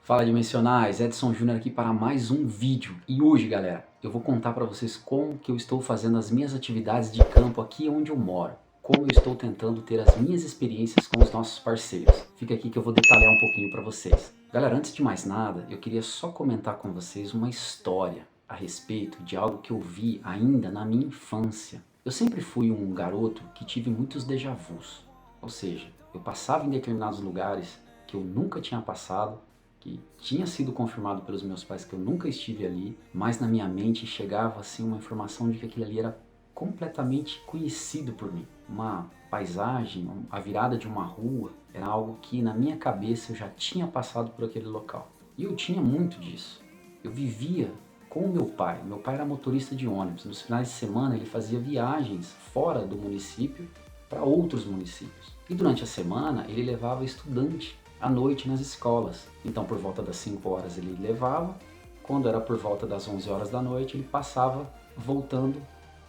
Fala Dimensionais, Edson Júnior aqui para mais um vídeo. E hoje, galera, eu vou contar para vocês como que eu estou fazendo as minhas atividades de campo aqui onde eu moro. Como eu estou tentando ter as minhas experiências com os nossos parceiros. Fica aqui que eu vou detalhar um pouquinho para vocês. Galera, antes de mais nada, eu queria só comentar com vocês uma história a respeito de algo que eu vi ainda na minha infância. Eu sempre fui um garoto que tive muitos déjà vus. Ou seja, eu passava em determinados lugares que eu nunca tinha passado, que tinha sido confirmado pelos meus pais que eu nunca estive ali, mas na minha mente chegava assim uma informação de que aquilo ali era completamente conhecido por mim. Uma paisagem, a virada de uma rua, era algo que na minha cabeça eu já tinha passado por aquele local. E eu tinha muito disso. Eu vivia com o meu pai. Meu pai era motorista de ônibus. Nos finais de semana ele fazia viagens fora do município para outros municípios. E durante a semana ele levava estudante à noite nas escolas. Então por volta das 5 horas ele levava, quando era por volta das 11 horas da noite ele passava voltando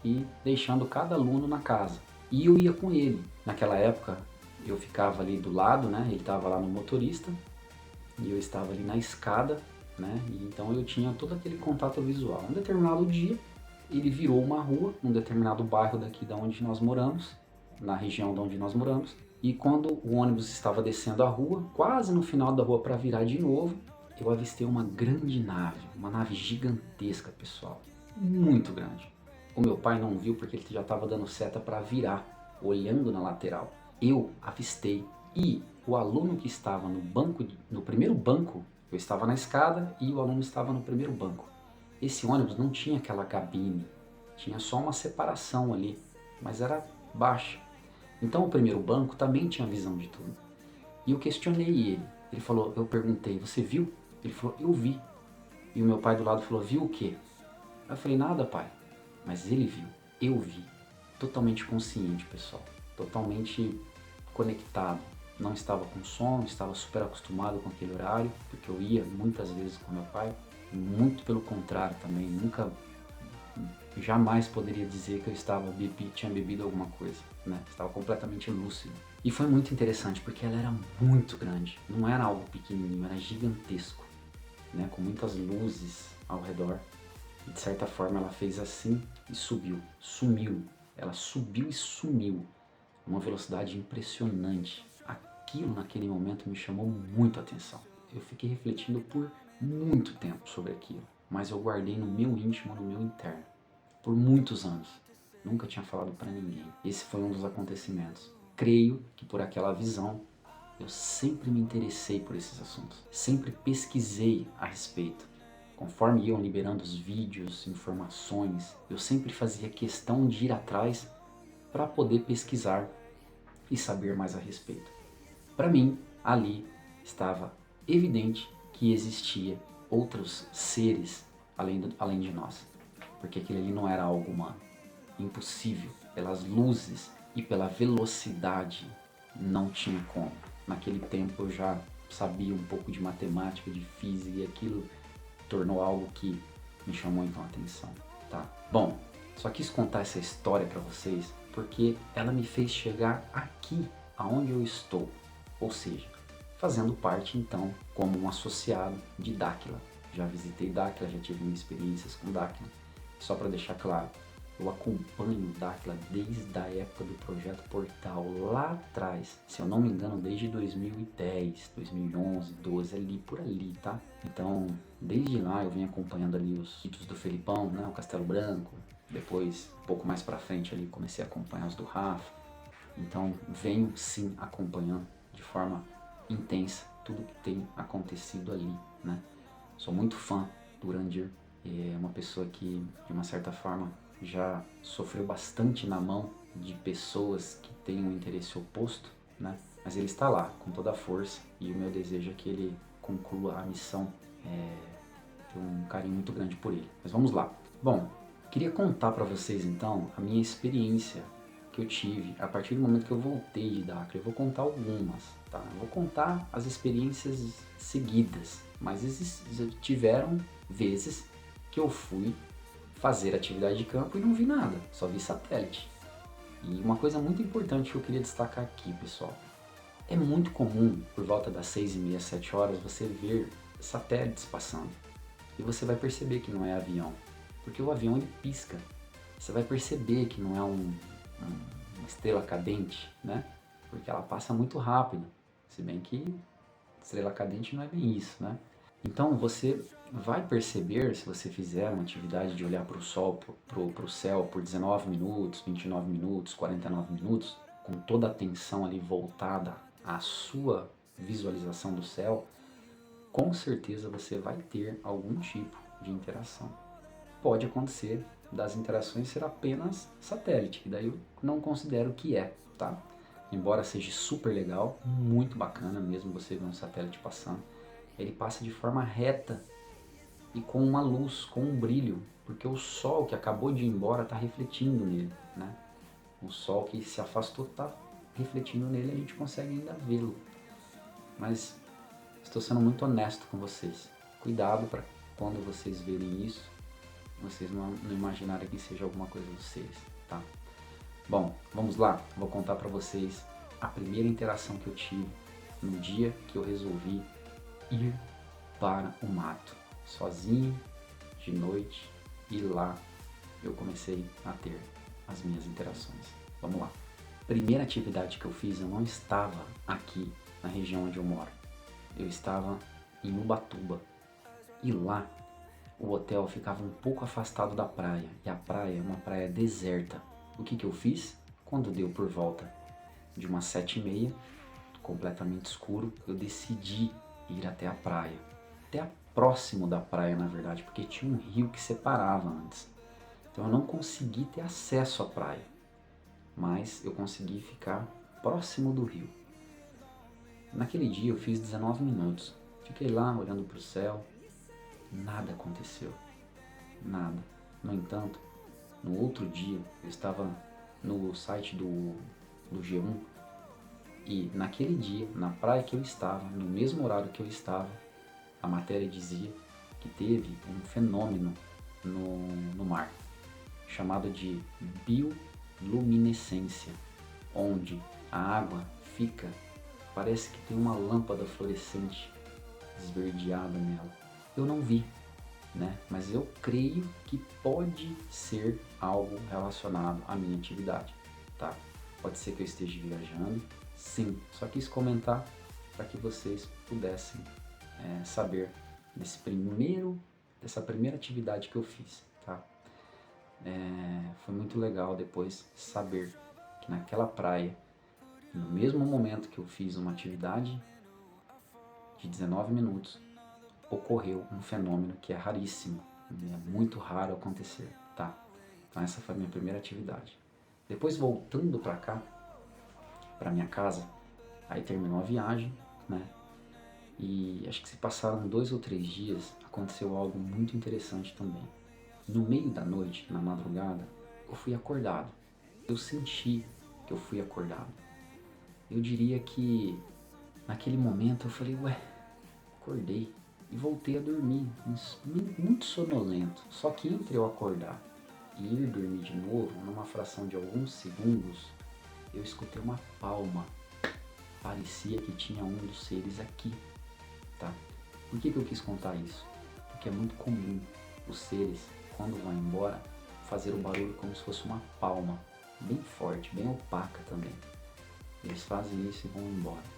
e deixando cada aluno na casa. E eu ia com ele. Naquela época eu ficava ali do lado, né? Ele estava lá no motorista e eu estava ali na escada, né? E então eu tinha todo aquele contato visual. Um determinado dia ele virou uma rua, num determinado bairro daqui da onde nós moramos, na região de onde nós moramos, e quando o ônibus estava descendo a rua, quase no final da rua para virar de novo, eu avistei uma grande nave, uma nave gigantesca, pessoal, muito grande. O meu pai não viu porque ele já estava dando seta para virar, olhando na lateral. Eu avistei e o aluno que estava no banco, no primeiro banco, eu estava na escada e o aluno estava no primeiro banco. Esse ônibus não tinha aquela cabine, tinha só uma separação ali, mas era baixa. Então o primeiro banco também tinha visão de tudo. E eu questionei ele. Ele falou, eu perguntei, você viu? Ele falou, eu vi. E o meu pai do lado falou, viu o quê? Eu falei, nada, pai. Mas ele viu, eu vi. Totalmente consciente, pessoal. Totalmente conectado. Não estava com sono, estava super acostumado com aquele horário, porque eu ia muitas vezes com meu pai. Muito pelo contrário também, jamais poderia dizer que eu tinha bebido alguma coisa, né? Estava completamente lúcido. E foi muito interessante porque ela era muito grande, não era algo pequenininho, era gigantesco, né? Com muitas luzes ao redor. E de certa forma ela fez assim e sumiu. Ela subiu e sumiu, uma velocidade impressionante. Aquilo naquele momento me chamou muito a atenção. Eu fiquei refletindo por muito tempo sobre aquilo, mas eu guardei no meu íntimo, no meu interno, por muitos anos. Nunca tinha falado para ninguém. Esse foi um dos acontecimentos. Creio que por aquela visão, eu sempre me interessei por esses assuntos. Sempre pesquisei a respeito. Conforme iam liberando os vídeos, informações, eu sempre fazia questão de ir atrás para poder pesquisar e saber mais a respeito. Para mim, ali estava evidente que existia outros seres além de nós, porque aquilo ali não era algo humano, impossível, pelas luzes e pela velocidade, não tinha como. Naquele tempo eu já sabia um pouco de matemática, de física, e aquilo tornou algo que me chamou então a atenção, tá? Bom, só quis contar essa história para vocês porque ela me fez chegar aqui, aonde eu estou, ou seja, fazendo parte então como um associado de Dáquila. Já visitei Dáquila, já tive experiências com Dáquila. Só para deixar claro, eu acompanho Dáquila desde a época do Projeto Portal, lá atrás, se eu não me engano, desde 2010, 2011, 12, ali por ali, tá? Então, desde lá eu venho acompanhando ali os sítios do Felipão, né, o Castelo Branco, depois, um pouco mais pra frente ali, comecei a acompanhar os do Rafa. Então, venho sim acompanhando de forma intensa tudo que tem acontecido ali, né? Sou muito fã do Urandir, é uma pessoa que, de uma certa forma, já sofreu bastante na mão de pessoas que têm um interesse oposto, né? Mas ele está lá com toda a força e o meu desejo é que ele conclua a missão. Tenho um carinho muito grande por ele. Mas vamos lá. Bom, queria contar para vocês então a minha experiência que eu tive a partir do momento que eu voltei de Dakar. Eu vou contar algumas, tá? Eu vou contar as experiências seguidas, mas tiveram vezes que eu fui fazer atividade de campo e não vi nada, só vi satélite. E uma coisa muito importante que eu queria destacar aqui, pessoal, é muito comum por volta das 6h30, 7 horas você ver satélites passando. E você vai perceber que não é avião, porque o avião ele pisca. Você vai perceber que não é uma estrela cadente, né? Porque ela passa muito rápido, se bem que estrela cadente não é bem isso, né? Então você vai perceber, se você fizer uma atividade de olhar para o sol, para o céu por 19 minutos, 29 minutos, 49 minutos, com toda a atenção ali voltada à sua visualização do céu, com certeza você vai ter algum tipo de interação. Pode acontecer das interações ser apenas satélite, que daí eu não considero que é, tá? Embora seja super legal, muito bacana mesmo você ver um satélite passando, ele passa de forma reta e com uma luz, com um brilho, porque o sol que acabou de ir embora está refletindo nele, né? O sol que se afastou está refletindo nele e a gente consegue ainda vê-lo. Mas estou sendo muito honesto com vocês. Cuidado para quando vocês verem isso, vocês não imaginarem que seja alguma coisa de vocês, tá? Bom, vamos lá. Vou contar para vocês a primeira interação que eu tive no dia que eu resolvi ir para o mato, sozinho, de noite, e lá eu comecei a ter as minhas interações. Vamos lá. Primeira atividade que eu fiz, eu não estava aqui na região onde eu moro. Eu estava em Ubatuba. E lá, o hotel ficava um pouco afastado da praia. E a praia é uma praia deserta. O que eu fiz? Quando deu por volta de umas 7h30, completamente escuro, eu decidi ir até a praia. Até próximo da praia, na verdade, porque tinha um rio que separava antes. Então eu não consegui ter acesso à praia, mas eu consegui ficar próximo do rio. Naquele dia eu fiz 19 minutos. Fiquei lá olhando para o céu, nada aconteceu, nada. No entanto, no outro dia eu estava no site do G1 e naquele dia, na praia que eu estava, no mesmo horário que eu estava, a matéria dizia que teve um fenômeno no mar, chamado de bioluminescência, onde a água fica, parece que tem uma lâmpada fluorescente esverdeada nela. Eu não vi, né? Mas eu creio que pode ser algo relacionado à minha atividade, tá? Pode ser que eu esteja viajando, sim. Só quis comentar para que vocês pudessem saber dessa primeira atividade que eu fiz, tá? Foi muito legal depois saber que naquela praia, no mesmo momento que eu fiz uma atividade de 19 minutos, ocorreu um fenômeno que é raríssimo, é muito raro acontecer, tá? Então essa foi a minha primeira atividade. Depois voltando para cá, para minha casa, aí terminou a viagem, né? E acho que se passaram 2 ou 3 dias, aconteceu algo muito interessante também. No meio da noite, na madrugada, eu fui acordado. Eu senti que eu fui acordado. Eu diria que naquele momento eu falei, ué, acordei. E voltei a dormir, muito sonolento. Só que entre eu acordar e ir dormir de novo, numa fração de alguns segundos, eu escutei uma palma. Parecia que tinha um dos seres aqui, tá? Por que eu quis contar isso? Porque é muito comum os seres, quando vão embora, fazer o barulho como se fosse uma palma, bem forte, bem opaca também. Eles fazem isso e vão embora.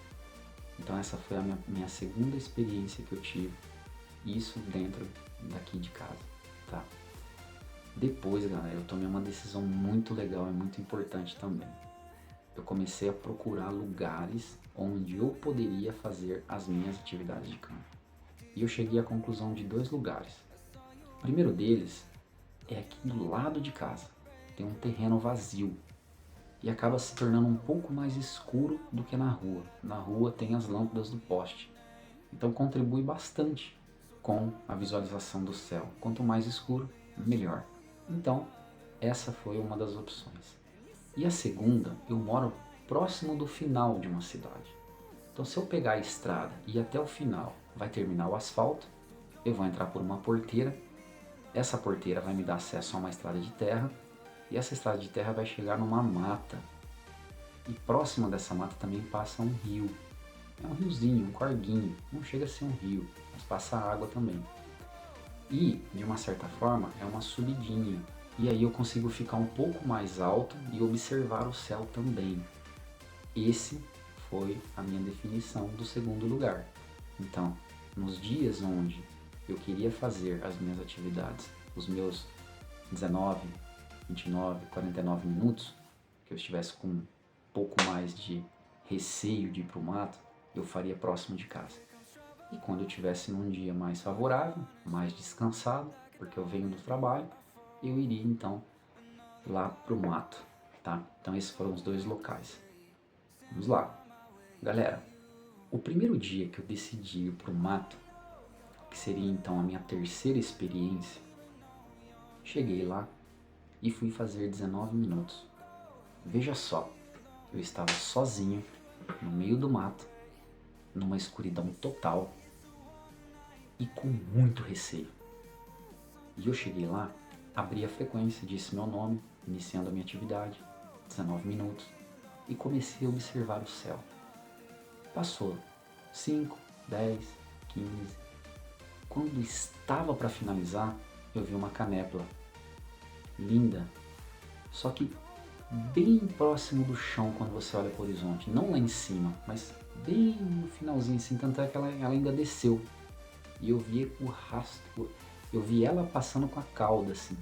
Então essa foi a minha segunda experiência que eu tive, isso dentro daqui de casa, tá? Depois, galera, eu tomei uma decisão muito legal e muito importante também. Eu comecei a procurar lugares onde eu poderia fazer as minhas atividades de campo. E eu cheguei à conclusão de 2 lugares. O primeiro deles é aqui do lado de casa. Tem um terreno vazio e acaba se tornando um pouco mais escuro do que na rua. Na rua tem as lâmpadas do poste, então contribui bastante com a visualização do céu. Quanto mais escuro, melhor. Então, essa foi uma das opções. E a segunda, eu moro próximo do final de uma cidade. Então, se eu pegar a estrada e ir até o final, vai terminar o asfalto, eu vou entrar por uma porteira, essa porteira vai me dar acesso a uma estrada de terra, e essa estrada de terra vai chegar numa mata. E próximo dessa mata também passa um rio. É um riozinho, um corguinho, não chega a ser um rio, mas passa água também. E, de uma certa forma, é uma subidinha. E aí eu consigo ficar um pouco mais alto e observar o céu também. Esse foi a minha definição do segundo lugar. Então, nos dias onde eu queria fazer as minhas atividades, os meus 19, 29, 49 minutos, que eu estivesse com um pouco mais de receio de ir para o mato, eu faria próximo de casa. E quando eu estivesse num dia mais favorável, mais descansado, porque eu venho do trabalho, eu iria então lá para o mato, tá? Então esses foram os dois locais. Vamos lá. Galera, o primeiro dia que eu decidi ir para o mato, que seria então a minha terceira experiência, cheguei lá e fui fazer 19 minutos. Veja só, eu estava sozinho, no meio do mato, numa escuridão total e com muito receio. E eu cheguei lá, abri a frequência, disse meu nome, iniciando a minha atividade, 19 minutos, e comecei a observar o céu. Passou 5, 10, 15. Quando estava para finalizar, eu vi uma canépla linda, só que bem próximo do chão quando você olha para o horizonte, não lá em cima, mas bem no finalzinho assim, tanto é que ela ainda desceu. E eu vi o rastro, eu vi ela passando com a cauda assim,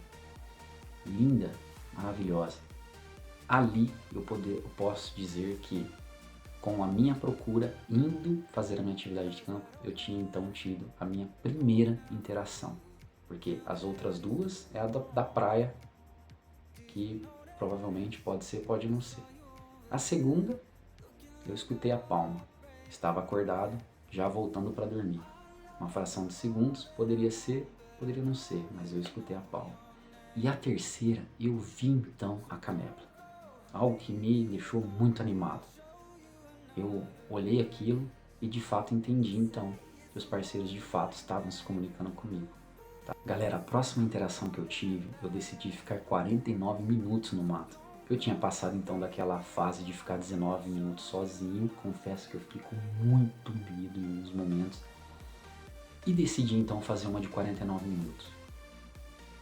linda, maravilhosa. Ali eu posso dizer que com a minha procura, indo fazer a minha atividade de campo, eu tinha então tido a minha primeira interação. Porque as outras duas é a da praia, que provavelmente pode ser, pode não ser. A segunda, eu escutei a palma. Estava acordado, já voltando para dormir. Uma fração de segundos, poderia ser, poderia não ser, mas eu escutei a palma. E a terceira, eu vi então a canépla. Algo que me deixou muito animado. Eu olhei aquilo e de fato entendi então que os parceiros de fato estavam se comunicando comigo. Tá? Galera, a próxima interação que eu tive, eu decidi ficar 49 minutos no mato. Eu tinha passado então daquela fase de ficar 19 minutos sozinho, confesso que eu fiquei com muito medo em uns momentos, e decidi então fazer uma de 49 minutos.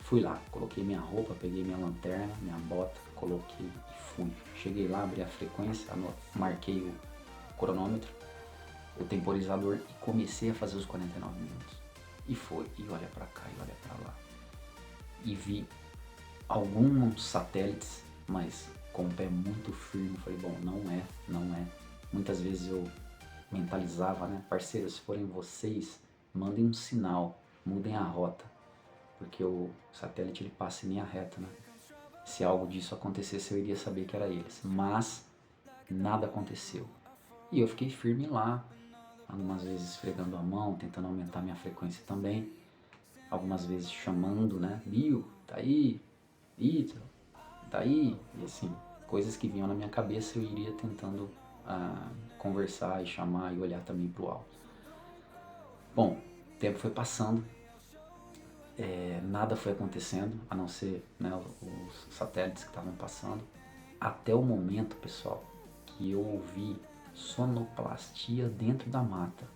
Fui lá, coloquei minha roupa, peguei minha lanterna, minha bota, coloquei e fui. Cheguei lá, abri a frequência, marquei o cronômetro, o temporizador e comecei a fazer os 49 minutos. E foi, e olha pra cá, e olha pra lá. E vi alguns satélites, mas com o pé muito firme, falei, bom, não é. Muitas vezes eu mentalizava, né, parceiros, se forem vocês, mandem um sinal, mudem a rota, porque o satélite ele passa em linha reta, né? Se algo disso acontecesse, eu iria saber que era eles, mas nada aconteceu. E eu fiquei firme lá, algumas vezes esfregando a mão, tentando aumentar minha frequência também, algumas vezes chamando, né, Bill, tá aí, Ítalo, tá aí, e assim, coisas que vinham na minha cabeça eu iria tentando conversar e chamar e olhar também pro alto. Bom, o tempo foi passando, nada foi acontecendo, a não ser, né, os satélites que estavam passando, até o momento, pessoal, que eu ouvi sonoplastia dentro da mata.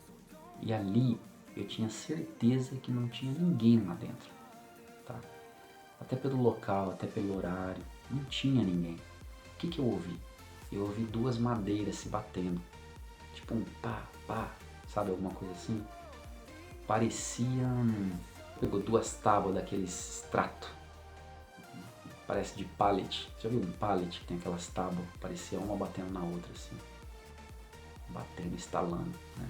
E ali eu tinha certeza que não tinha ninguém lá dentro, tá? Até pelo local, até pelo horário, não tinha ninguém. O que eu ouvi? Eu ouvi duas madeiras se batendo, tipo um pá, pá, sabe, alguma coisa assim? Parecia, pegou duas tábuas daquele extrato, parece de pallet. Já viu um pallet que tem aquelas tábuas? Parecia uma batendo na outra assim, batendo, estalando, né?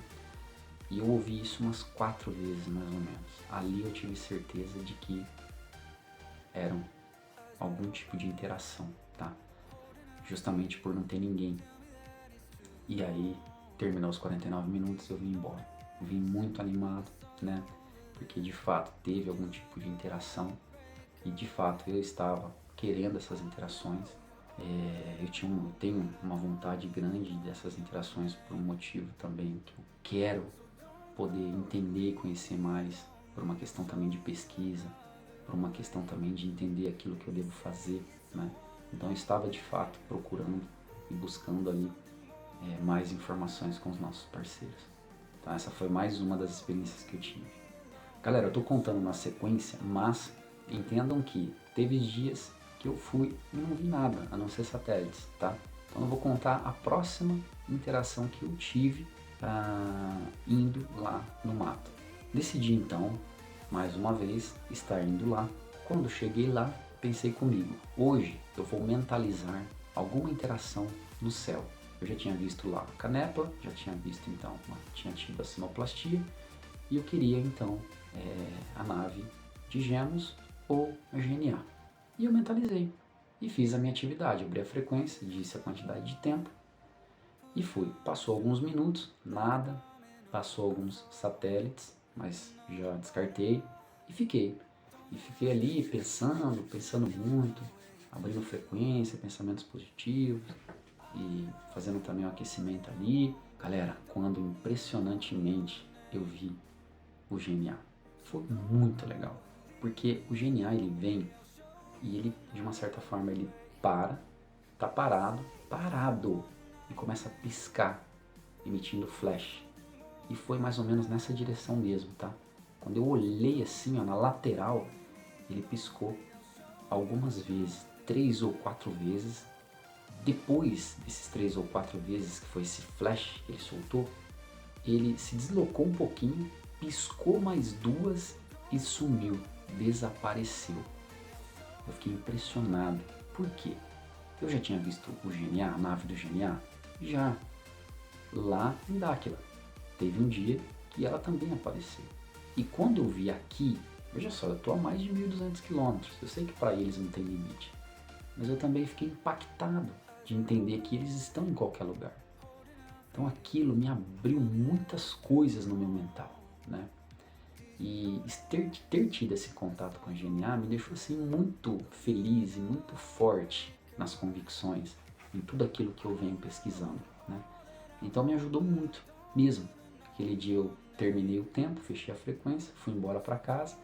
E eu ouvi isso umas 4 vezes mais ou menos. Ali eu tive certeza de que eram algum tipo de interação, tá? Justamente por não ter ninguém. E aí, terminou os 49 minutos e eu vim embora. Vim muito animado, né? Porque de fato teve algum tipo de interação e de fato eu estava querendo essas interações. Eu tenho uma vontade grande dessas interações por um motivo também que eu quero poder entender e conhecer mais, por uma questão também de pesquisa, por uma questão também de entender aquilo que eu devo fazer, né? Então eu estava de fato procurando e buscando ali mais informações com os nossos parceiros. Então essa foi mais uma das experiências que eu tive. Galera, eu tô contando na sequência, mas entendam que teve dias que eu fui e não vi nada, a não ser satélites, tá? Então eu vou contar a próxima interação que eu tive indo lá no mato. Decidi então, mais uma vez, estar indo lá. Quando cheguei lá, pensei comigo, hoje eu vou mentalizar alguma interação no céu. Eu já tinha visto lá a Canepa, já tinha visto então, tinha tido a sinoplastia, e eu queria então a nave de Gemos ou a GNA. E eu mentalizei e fiz a minha atividade, abri a frequência, disse a quantidade de tempo e fui. Passou alguns minutos, nada, passou alguns satélites, mas já descartei e fiquei. E fiquei ali pensando muito, abrindo frequência, pensamentos positivos e fazendo também um aquecimento ali. Galera, quando impressionantemente eu vi o GNA, foi muito legal, porque o GNA ele vem e ele, de uma certa forma, ele tá parado, e começa a piscar, emitindo flash. E foi mais ou menos nessa direção mesmo, tá? Quando eu olhei assim, ó, na lateral, ele piscou algumas vezes, 3 ou 4 vezes. Depois desses 3 ou 4 vezes que foi esse flash que ele soltou, ele se deslocou um pouquinho, piscou mais 2 e sumiu, desapareceu. Eu fiquei impressionado. Por quê? Eu já tinha visto o GNA, a nave do GNA, já lá em Dáquila. Teve um dia que ela também apareceu. E quando eu vi aqui, veja só, eu estou a mais de 1.200 quilômetros. Eu sei que para eles não tem limite, mas eu também fiquei impactado de entender que eles estão em qualquer lugar. Então aquilo me abriu muitas coisas no meu mental, né? E ter tido esse contato com a GNA me deixou assim muito feliz e muito forte nas convicções, em tudo aquilo que eu venho pesquisando, né? Então me ajudou muito mesmo. Aquele dia eu terminei o tempo, fechei a frequência, fui embora para casa,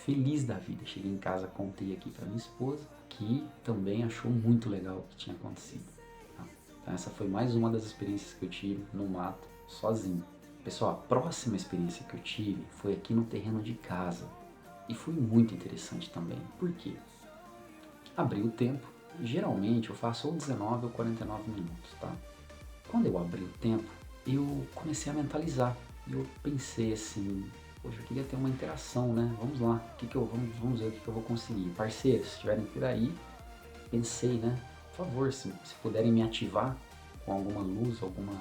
feliz da vida. Cheguei em casa, contei aqui para minha esposa, que também achou muito legal o que tinha acontecido. Então essa foi mais uma das experiências que eu tive no mato, sozinho. Pessoal, a próxima experiência que eu tive foi aqui no terreno de casa. E foi muito interessante também. Por quê? Abri o tempo. Geralmente eu faço ou 19 ou 49 minutos, tá? Quando eu abri o tempo, eu comecei a mentalizar. Eu pensei assim, poxa, eu queria ter uma interação, né? Vamos lá, vamos ver o que eu vou conseguir. Parceiros, se estiverem por aí, pensei, né? Por favor, se puderem me ativar com alguma luz, alguma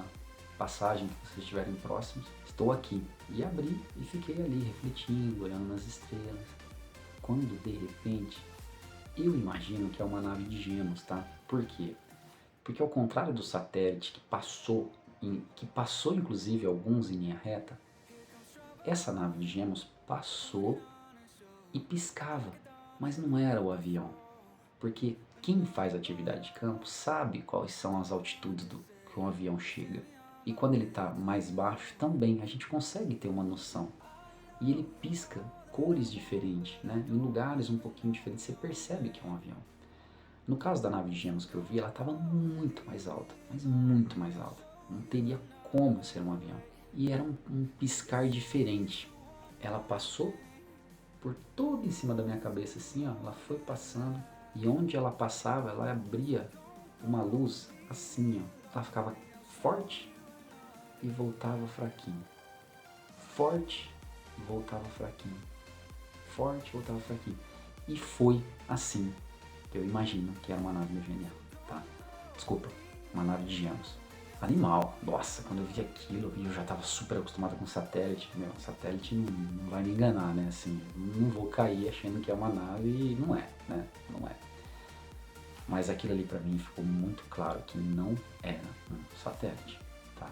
passagem que vocês estiverem próximos, estou aqui. E abri e fiquei ali refletindo, olhando nas estrelas. Quando de repente, eu imagino que é uma nave de Gemos, tá? Por quê? Porque ao contrário do satélite que passou inclusive alguns em linha reta, essa nave de Gemos passou e piscava, mas não era o avião. Porque quem faz atividade de campo sabe quais são as altitudes que um avião chega. E quando ele está mais baixo também a gente consegue ter uma noção. E ele pisca cores diferentes, né? Em lugares um pouquinho diferentes, você percebe que é um avião. No caso da nave de Gemos que eu vi, ela estava muito mais alta, mas muito mais alta. Não teria como ser um avião. E era um piscar diferente. Ela passou por todo em cima da minha cabeça assim, ó, ela foi passando e onde ela passava, ela abria uma luz assim, ó. Ela ficava forte e voltava fraquinho. Forte e voltava fraquinho. Forte e voltava fraquinho. E foi assim. Eu imagino que era uma nave do GNA, tá? Desculpa, uma nave de Gemos. Animal. Nossa, quando eu vi aquilo, eu já estava super acostumado com satélite. Meu, satélite não vai me enganar, né? Assim, não vou cair achando que é uma nave e não é, né? Não é. Mas aquilo ali pra mim ficou muito claro que não era um satélite, tá?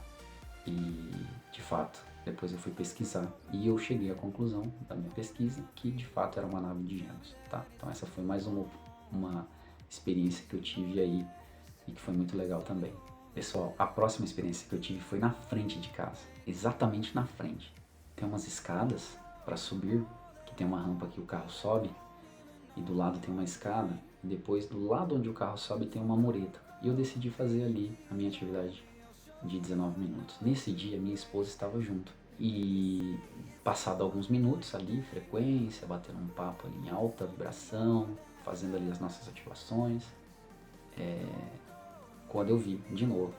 E, de fato, depois eu fui pesquisar e eu cheguei à conclusão da minha pesquisa que, de fato, era uma nave de Gemos, tá? Então essa foi mais uma experiência que eu tive aí e que foi muito legal também. Pessoal, a próxima experiência que eu tive foi na frente de casa, exatamente na frente. Tem umas escadas para subir, que tem uma rampa que o carro sobe, e do lado tem uma escada, e depois do lado onde o carro sobe tem uma mureta. E eu decidi fazer ali a minha atividade de 19 minutos. Nesse dia, minha esposa estava junto. E passado alguns minutos ali, frequência, batendo um papo ali em alta vibração, fazendo ali as nossas ativações, quando eu vi, de novo,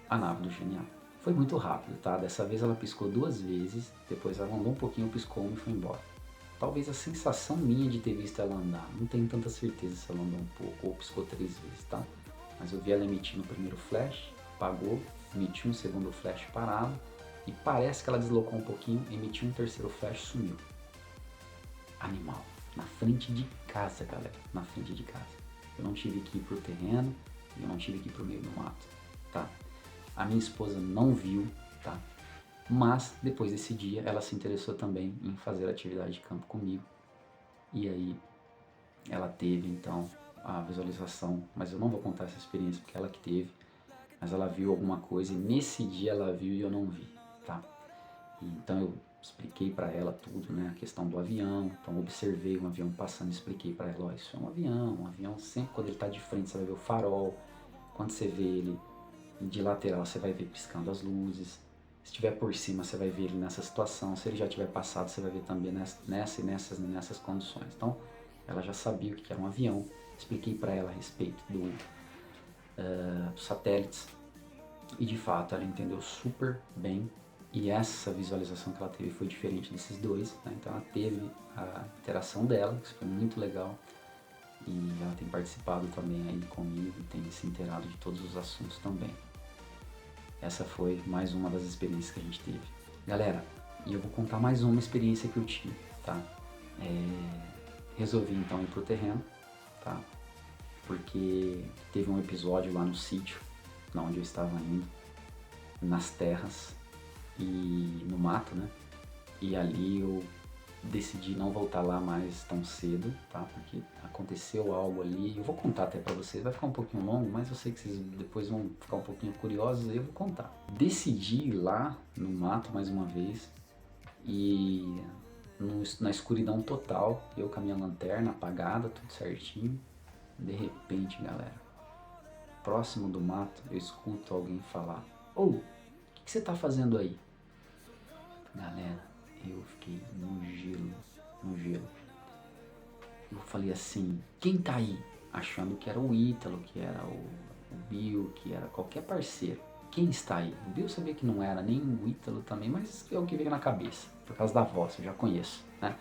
a nave do Genial. Foi muito rápido, tá? Dessa vez ela piscou 2 vezes, depois ela andou um pouquinho, piscou e foi embora. Talvez a sensação minha de ter visto ela andar, não tenho tanta certeza se ela andou um pouco ou piscou 3 vezes, tá? Mas eu vi ela emitindo o primeiro flash, apagou, emitiu um segundo flash parado, e parece que ela deslocou um pouquinho, emitiu um terceiro flash e sumiu. Animal. Na frente de casa, galera. Na frente de casa. Eu não tive que ir pro terreno, eu não tive que ir pro meio do mato, tá? A minha esposa não viu, tá? Mas depois desse dia ela se interessou também em fazer atividade de campo comigo. E aí ela teve então a visualização, mas eu não vou contar essa experiência porque ela que teve, mas ela viu alguma coisa e nesse dia ela viu e eu não vi, tá? Então eu expliquei para ela tudo, né, a questão do avião, então observei um avião passando, expliquei para ela, ó, isso é um avião sempre quando ele está de frente você vai ver o farol, quando você vê ele de lateral você vai ver piscando as luzes, se estiver por cima você vai ver ele nessa situação, se ele já tiver passado você vai ver também nessa e nessas condições. Então ela já sabia o que era um avião, expliquei para ela a respeito dos satélites e de fato ela entendeu super bem. E essa visualização que ela teve foi diferente desses dois, né? Então ela teve a interação dela, que foi muito legal. E ela tem participado também aí comigo, tem se inteirado de todos os assuntos também. Essa foi mais uma das experiências que a gente teve. Galera, e eu vou contar mais uma experiência que eu tive, tá? Resolvi então ir pro terreno, tá? Porque teve um episódio lá no sítio, onde eu estava indo, nas terras, e no mato, né? E ali eu decidi não voltar lá mais tão cedo, tá? Porque aconteceu algo ali, eu vou contar até pra vocês, vai ficar um pouquinho longo, mas eu sei que vocês depois vão ficar um pouquinho curiosos e eu vou contar. Decidi ir lá no mato mais uma vez e na escuridão total, eu com a minha lanterna apagada, tudo certinho. De repente, galera, próximo do mato, eu escuto alguém falar: "Ô, o que você tá fazendo aí?" Galera, eu fiquei no gelo, no gelo. Eu falei assim, quem tá aí? Achando que era o Ítalo, que era o Bill, que era qualquer parceiro. Quem está aí? O Bill sabia que não era nem o Ítalo também, mas é o que veio na cabeça, por causa da voz, eu já conheço, né?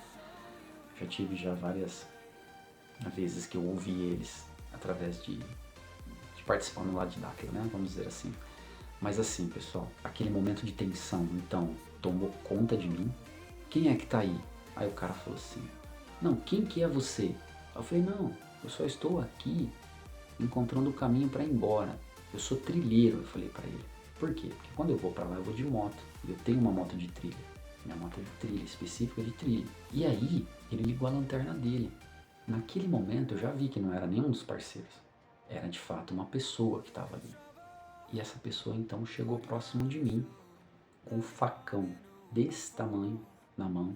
Já tive várias vezes que eu ouvi eles através de participando lá de Dáquilo, né? Vamos dizer assim. Mas assim, pessoal, aquele momento de tensão, então, tomou conta de mim. Quem é que tá aí? Aí o cara falou assim, não, quem que é você? Eu falei, não, eu só estou aqui encontrando o caminho para ir embora. Eu sou trilheiro, eu falei para ele. Por quê? Porque quando eu vou para lá eu vou de moto. Eu tenho uma moto de trilha. Minha moto é de trilha, específica de trilha. E aí, ele ligou a lanterna dele. Naquele momento eu já vi que não era nenhum dos parceiros. Era de fato uma pessoa que estava ali. E essa pessoa então chegou próximo de mim, com um facão desse tamanho na mão,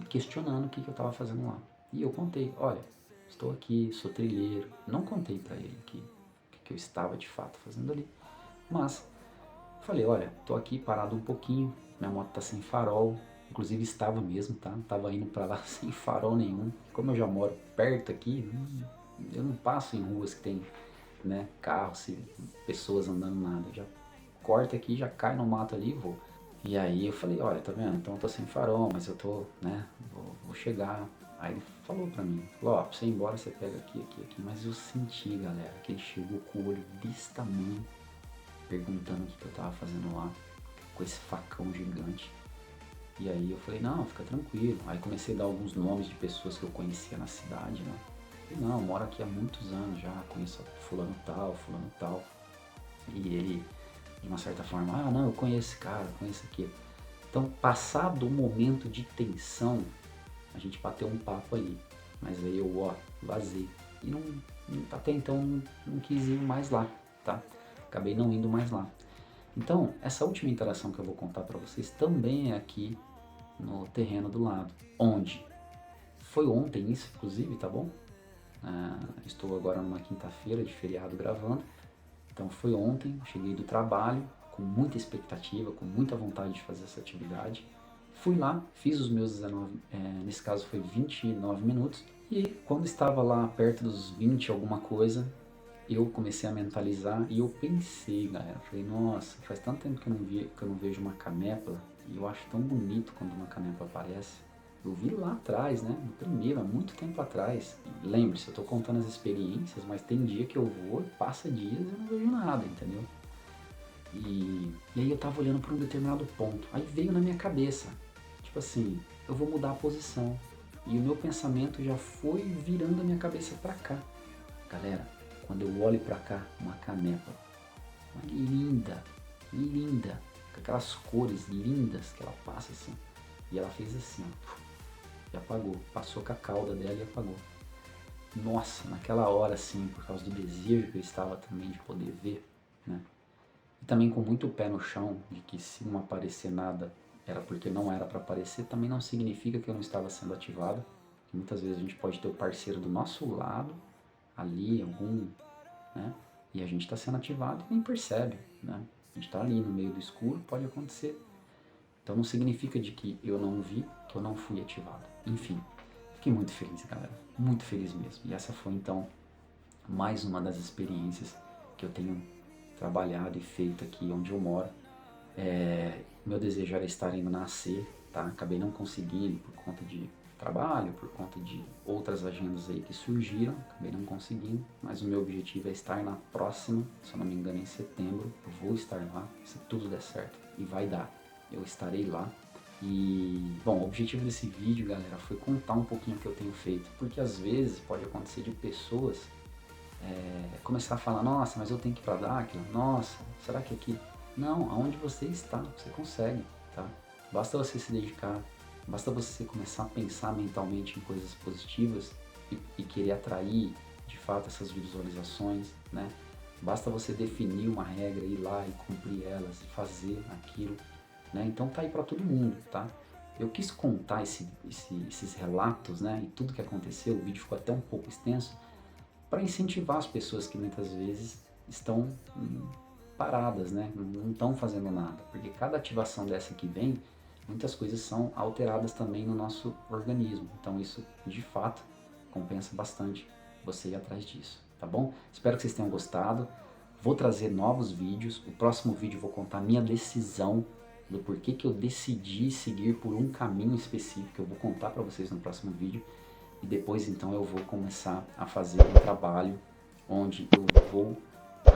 questionando o que eu estava fazendo lá. E eu contei, olha, estou aqui, sou trilheiro. Não contei para ele o que eu estava de fato fazendo ali, mas falei, olha, estou aqui parado um pouquinho, minha moto está sem farol, inclusive estava mesmo, tá? Estava indo para lá sem farol nenhum. Como eu já moro perto aqui, eu não passo em ruas que tem, né, carros, pessoas andando, nada. Eu já corto aqui, já cai no mato ali e vou. E aí eu falei, olha, tá vendo? Então eu tô sem farol, mas eu tô, né, vou chegar. Aí ele falou pra mim, falou, ó, pra você ir embora você pega aqui. Mas eu senti, galera, que ele chegou com o olho desse tamanho, perguntando o que eu tava fazendo lá, com esse facão gigante. E aí eu falei, não, fica tranquilo. Aí comecei a dar alguns nomes de pessoas que eu conhecia na cidade, né. Não, eu moro aqui há muitos anos já, conheço fulano tal. E ele, de uma certa forma, ah não, eu conheço esse cara, conheço aquele. Então, passado o momento de tensão, a gente bateu um papo ali. Mas aí eu, ó, vazei. E até então não quis ir mais lá, tá? Acabei não indo mais lá. Então, essa última interação que eu vou contar pra vocês também é aqui no terreno do lado. Onde? Foi ontem isso, inclusive, tá bom? Estou agora numa quinta-feira de feriado gravando, então foi ontem, cheguei do trabalho com muita expectativa, com muita vontade de fazer essa atividade. Fui lá, fiz os meus 19, nesse caso foi 29 minutos, e quando estava lá perto dos 20 alguma coisa, eu comecei a mentalizar e eu pensei, galera, falei, nossa, faz tanto tempo que eu não vejo uma camépala, e eu acho tão bonito quando uma camépala aparece. Eu vi lá atrás, né, no primeiro, há muito tempo atrás. Lembre-se, eu tô contando as experiências, mas tem dia que eu vou, passa dias e eu não vejo nada, entendeu? E aí eu tava olhando para um determinado ponto, aí veio na minha cabeça, tipo assim, eu vou mudar a posição. E o meu pensamento já foi virando a minha cabeça para cá. Galera, quando eu olho para cá, uma camépala, uma linda, linda, com aquelas cores lindas que ela passa assim. E ela fez assim, ó, e apagou, passou com a cauda dela e apagou. Nossa, naquela hora assim, por causa do desejo que eu estava também de poder ver, né? E também com muito pé no chão, de que se não aparecer nada era porque não era para aparecer, também não significa que eu não estava sendo ativado. Que muitas vezes a gente pode ter o parceiro do nosso lado, ali, algum, né? E a gente está sendo ativado e nem percebe, né? A gente está ali no meio do escuro, pode acontecer. Então não significa de que eu não vi, que eu não fui ativado. Enfim, fiquei muito feliz, galera. Muito feliz mesmo. E essa foi então mais uma das experiências que eu tenho trabalhado e feito aqui onde eu moro. Meu desejo era estar indo nascer, tá? Acabei não conseguindo por conta de trabalho, por conta de outras agendas aí que surgiram, acabei não conseguindo, mas o meu objetivo é estar na próxima, se eu não me engano em setembro, eu vou estar lá, se tudo der certo, e vai dar, eu estarei lá. E, bom, o objetivo desse vídeo, galera, foi contar um pouquinho o que eu tenho feito, porque às vezes pode acontecer de pessoas começar a falar, nossa, mas eu tenho que ir pra Dáquila, nossa, será que aqui... Não, aonde você está, você consegue, tá? Basta você se dedicar, basta você começar a pensar mentalmente em coisas positivas e querer atrair, de fato, essas visualizações, né? Basta você definir uma regra, ir lá e cumprir elas, e fazer aquilo, né? Então tá aí para todo mundo, tá? Eu quis contar esses relatos, né? E tudo que aconteceu, o vídeo ficou até um pouco extenso, para incentivar as pessoas que muitas vezes estão paradas, né? Não estão fazendo nada, porque cada ativação dessa que vem, muitas coisas são alteradas também no nosso organismo, então isso de fato compensa bastante você ir atrás disso, tá bom? Espero que vocês tenham gostado, vou trazer novos vídeos, o próximo vídeo eu vou contar a minha decisão do porquê que eu decidi seguir por um caminho específico, eu vou contar para vocês no próximo vídeo. E depois então eu vou começar a fazer um trabalho onde eu vou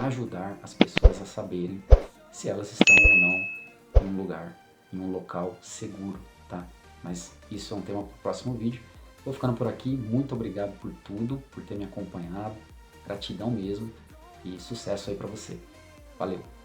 ajudar as pessoas a saberem se elas estão ou não em um lugar, em um local seguro, tá? Mas isso é um tema para o próximo vídeo. Vou ficando por aqui, muito obrigado por tudo, por ter me acompanhado, gratidão mesmo e sucesso aí para você. Valeu!